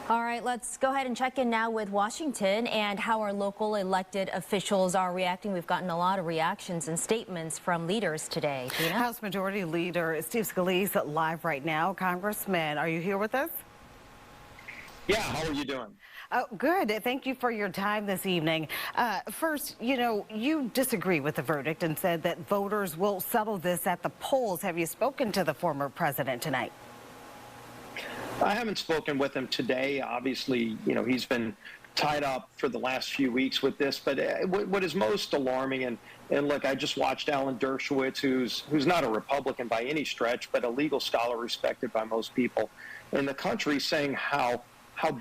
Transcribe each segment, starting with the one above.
All right, let's go ahead and check in now with Washington and how our local elected officials are reacting. We've gotten a lot of reactions and statements from leaders today. Tina? House Majority Leader Steve Scalise live right now. Congressman, are you here with us? Yeah, how are you doing? Oh, good. Thank you for your time this evening. First, you disagree with the verdict and said that voters will settle this at the polls. Have you spoken to the former president tonight? I haven't spoken with him today. Obviously, he's been tied up for the last few weeks with this. But what is most alarming, and look, I just watched Alan Dershowitz, who's not a Republican by any stretch, but a legal scholar respected by most people in the country, saying how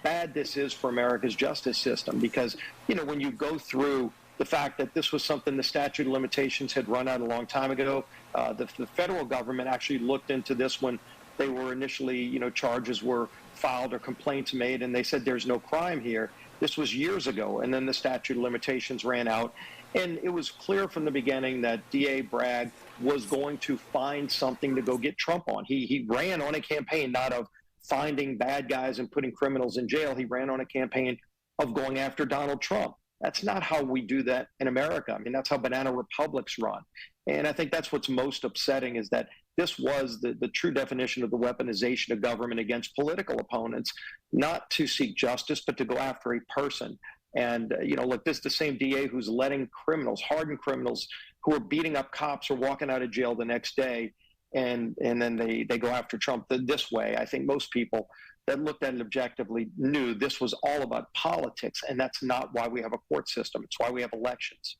bad this is for America's justice system. Because, when you go through the fact that this was something the statute of limitations had run out a long time ago, the federal government actually looked into this when they were initially, charges were filed or complaints made, and they said there's no crime here. This was years ago, and then the statute of limitations ran out. And it was clear from the beginning that DA Bragg was going to find something to go get Trump on. He ran on a campaign not of finding bad guys and putting criminals in jail. He ran on a campaign of going after Donald Trump. That's not how we do that in America. I mean, that's how banana republics run. And I think that's what's most upsetting, is that this was the true definition of the weaponization of government against political opponents, not to seek justice, but to go after a person. And, look, this is the same DA who's letting criminals, hardened criminals, who are beating up cops or walking out of jail the next day, and then they go after Trump this way. I think most people that looked at it objectively knew this was all about politics, and that's not why we have a court system. It's why we have elections.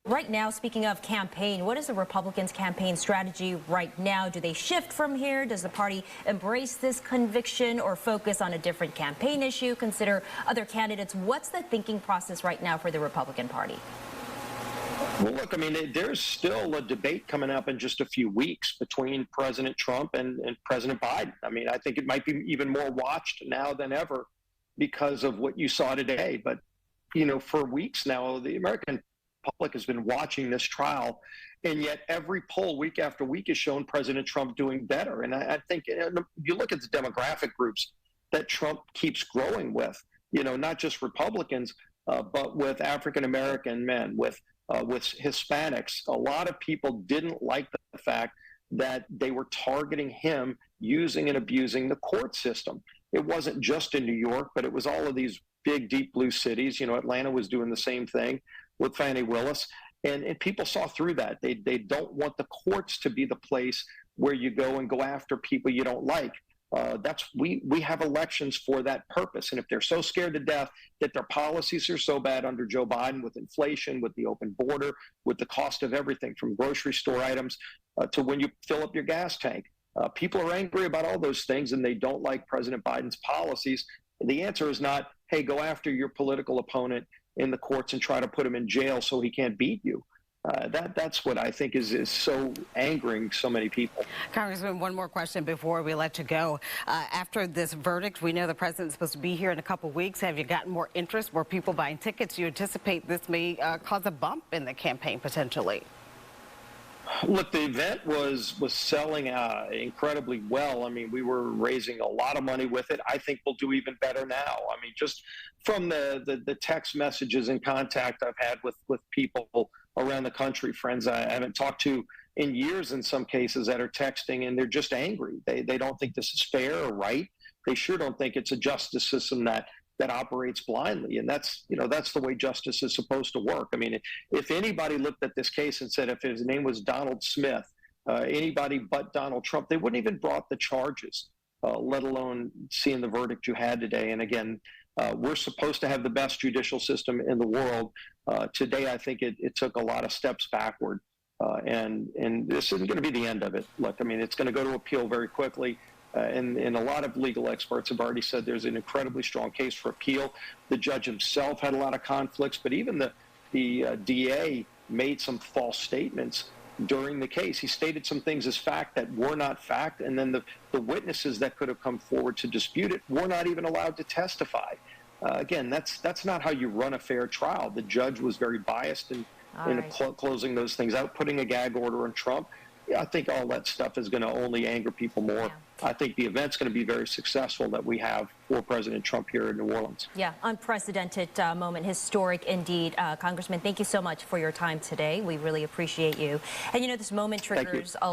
Right now, speaking of campaign, what is the Republicans' campaign strategy right now? Do they shift from here? Does the party embrace this conviction or focus on a different campaign issue, consider other candidates? What's the thinking process right now for the Republican Party? Well, look, I mean, there's still a debate coming up in just a few weeks between President Trump and President Biden. I mean, I think it might be even more watched now than ever because of what you saw today. But, for weeks now, the American public has been watching this trial, and yet every poll week after week has shown President Trump doing better. And I think you look at the demographic groups that Trump keeps growing with, not just Republicans, but with African-American men, with Hispanics. A lot of people didn't like the fact that they were targeting him using and abusing the court system. It wasn't just in New York, but it was all of these big, deep blue cities. Atlanta was doing the same thing with Fannie Willis. And people saw through that. They don't want the courts to be the place where you go and go after people you don't like. We have elections for that purpose. And if they're so scared to death that their policies are so bad under Joe Biden, with inflation, with the open border, with the cost of everything from grocery store items to when you fill up your gas tank, people are angry about all those things, and they don't like President Biden's policies. And the answer is not, hey, go after your political opponent in the courts and try to put him in jail so he can't beat you. That's what I think is so angering so many people. Congressman, one more question before we let you go. After this verdict, we know the president's supposed to be here in a couple weeks. Have you gotten more interest, more people buying tickets? You anticipate this may cause a bump in the campaign potentially? Look, the event was selling incredibly well. I mean, we were raising a lot of money with it. I think we'll do even better now. I mean, just from the text messages and contact I've had with people around the country, friends I haven't talked to in years in some cases, that are texting, and they're just angry. They don't think this is fair or right. They sure don't think it's a justice system that operates blindly. And that's the way justice is supposed to work. I mean, if anybody looked at this case and said if his name was Donald Smith, anybody but Donald Trump, they wouldn't even brought the charges, let alone seeing the verdict you had today. And again, we're supposed to have the best judicial system in the world. Today, I think it took a lot of steps backward. And this isn't going to be the end of it. Look, I mean, it's going to go to appeal very quickly. And a lot of legal experts have already said there's an incredibly strong case for appeal. The judge himself had a lot of conflicts, but even the DA made some false statements during the case. He stated some things as fact that were not fact, and then the witnesses that could have come forward to dispute it were not even allowed to testify. Again, that's not how you run a fair trial. The judge was very biased in closing those things out, putting a gag order on Trump. I think all that stuff is going to only anger people more. Yeah. I think the event's going to be very successful that we have for President Trump here in New Orleans. Yeah, unprecedented moment, historic indeed. Congressman, thank you so much for your time today. We really appreciate you. And you know, this moment triggers a